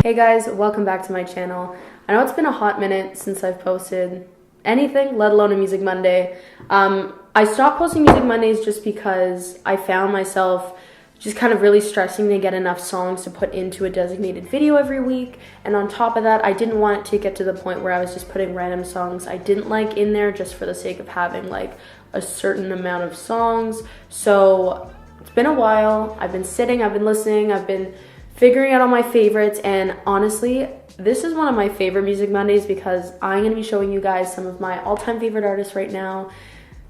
Hey guys, welcome back to my channel. I know it's been a hot minute since I've posted anything, let alone a Music Monday. I stopped posting Music Mondays just because I found myself just kind of really stressing to get enough songs to put into a designated video every week. And on top of that, I didn't want it to get to the point where I was just putting random songs I didn't like in there just for the sake of having like a certain amount of songs. So it's been a while. I've been sitting, I've been listening, I've been figuring out all my favorites, and honestly, this is one of my favorite Music Mondays because I'm going to be showing you guys some of my all-time favorite artists right now.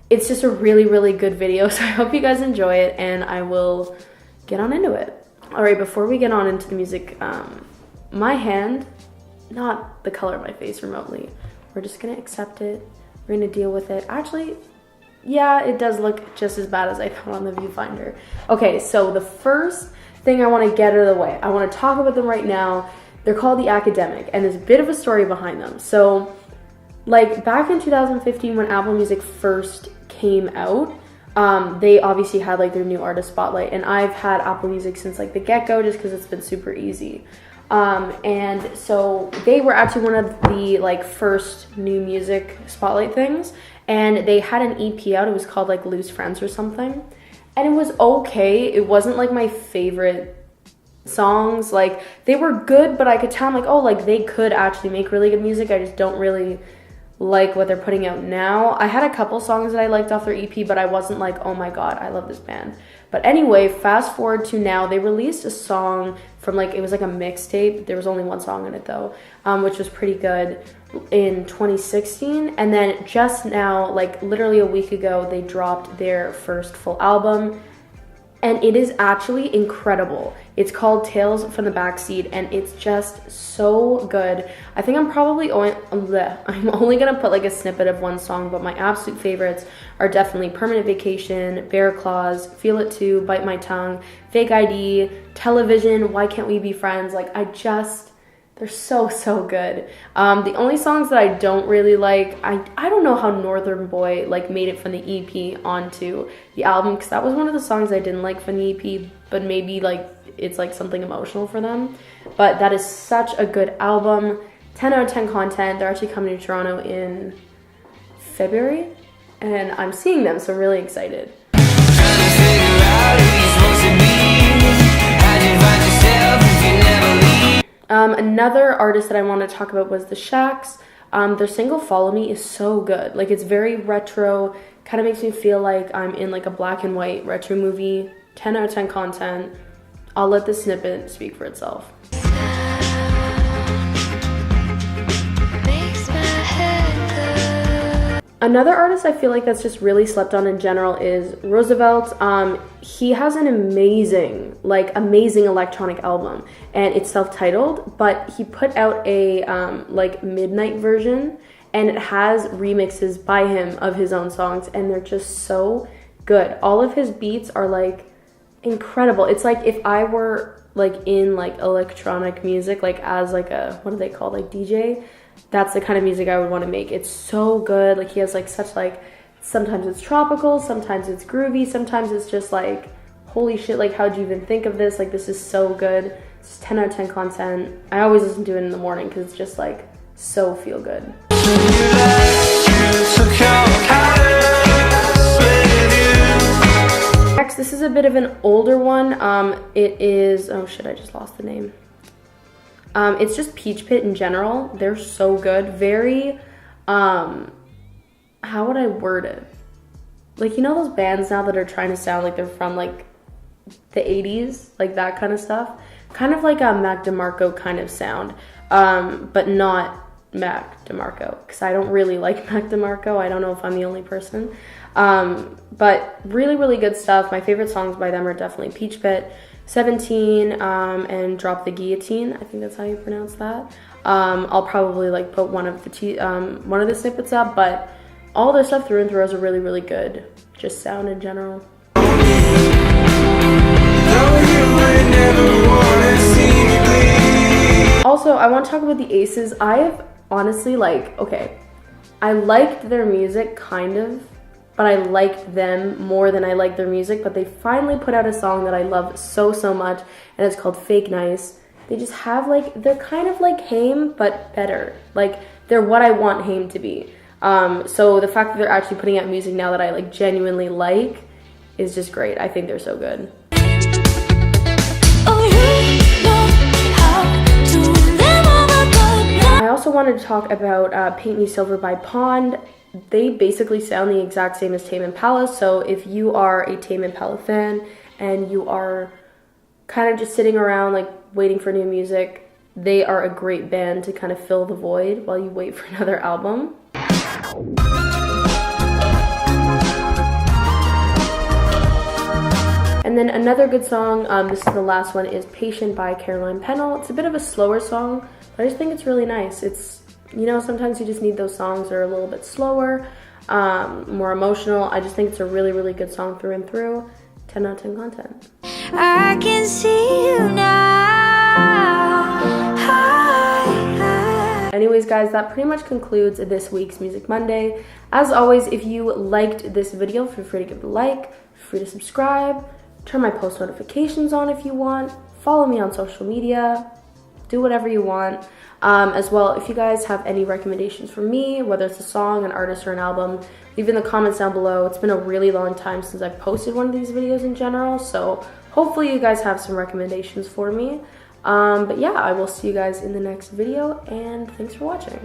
It's just a really, really good video, so I hope you guys enjoy it, and I will get on into it. Alright, before we get on into the music, my hand, not the color of my face remotely, we're just going to accept it, we're going to deal with it. Actually, yeah, it does look just as bad as I thought on the viewfinder. Okay, so the first thing I want to get out of the way, I want to talk about them right now. They're called The Academic, and there's a bit of a story behind them. So, like, back in 2015 when Apple Music first came out, they obviously had like their new artist spotlight, and I've had Apple Music since like the get-go just because it's been super easy. And so they were actually one of the like first new music spotlight things, and they had an EP out. It was called like Loose Friends or something. And it was okay. It wasn't like my favorite songs. Like, they were good, but I could tell, I'm like, oh, like they could actually make really good music. I just don't really like what they're putting out now. I had a couple songs that I liked off their EP, but I wasn't like, oh my god, I love this band. But anyway, fast forward to now, they released a song from like, it was like a mixtape. There was only one song in it though, which was pretty good, in 2016. And then just now, like literally a week ago, they dropped their first full album, and it is actually incredible. It's called Tales from the Backseat, and it's just so good. I think I'm probably I'm only gonna put like a snippet of one song, but my absolute favorites are definitely Permanent Vacation, Bear Claws, Feel It Too, Bite My Tongue, Fake ID, Television, Why Can't We Be Friends? Like, they're so good. The only songs that I don't really like, I don't know how Northern Boy like made it from the EP onto the album, because that was one of the songs I didn't like from the EP, but maybe like it's like something emotional for them. But that is such a good album. 10 out of 10 content. They're actually coming to Toronto in February, and I'm seeing them, so I'm really excited. Another artist that I want to talk about was the Shacks. Their single Follow Me is so good. Like, it's very retro, kind of makes me feel like I'm in like a black and white retro movie. 10 out of 10 content. I'll let the snippet speak for itself. Another artist I feel like that's just really slept on in general is Roosevelt. He has an amazing electronic album, and it's self-titled, but he put out a like midnight version, and it has remixes by him of his own songs, and they're just so good. All of his beats are like incredible. It's like if I were like in like electronic music, like as like a, what do they call, like DJ, that's the kind of music I would want to make. It's so good. Like, he has like such like, sometimes it's tropical, sometimes it's groovy, sometimes it's just like, holy shit, like how'd you even think of this? Like, this is so good. It's 10 out of 10 content. I always listen to it in the morning because it's just like so feel good. Next, this is a bit of an older one. It is, oh shit, I just lost the name. It's just Peach Pit in general. They're so good. Very, how would I word it? Like, you know those bands now that are trying to sound like they're from like the 80s? Like that kind of stuff? Kind of like a Mac DeMarco kind of sound, but not Mac DeMarco, because I don't really like Mac DeMarco. I don't know if I'm the only person. But really, really good stuff. My favorite songs by them are definitely Peach Pit, 17, and Drop the Guillotine. I think that's how you pronounce that. I'll probably like put one of the snippets up, but all their stuff through and through is a really, really good just sound in general. Also, I want to talk about the Aces. I have honestly, like, okay, I liked their music kind of, but I liked them more than I liked their music. But they finally put out a song that I love so much, and it's called Fake Nice. they just have like, they're kind of like Haim, but better. Like, they're what I want Haim to be. So the fact that they're actually putting out music now that I like genuinely like is just great. I think they're so good. I also wanted to talk about Paint Me Silver by Pond. They basically sound the exact same as Tame Impala, so if you are a Tame Impala fan and you are kind of just sitting around like waiting for new music, they are a great band to kind of fill the void while you wait for another album. And then another good song, this is the last one, is Patient by Caroline Pennell. It's a bit of a slower song, but I just think it's really nice. It's, you know, sometimes you just need those songs that are a little bit slower, more emotional. I just think it's a really, really good song through and through. 10 out of 10 content. I can see you now. Anyways, guys, that pretty much concludes this week's Music Monday. As always, if you liked this video, feel free to give it a like, feel free to subscribe, turn my post notifications on if you want, follow me on social media, do whatever you want. As well, if you guys have any recommendations for me, whether it's a song, an artist, or an album, leave in the comments down below. It's been a really long time since I've posted one of these videos in general, so hopefully you guys have some recommendations for me. But yeah, I will see you guys in the next video, and thanks for watching.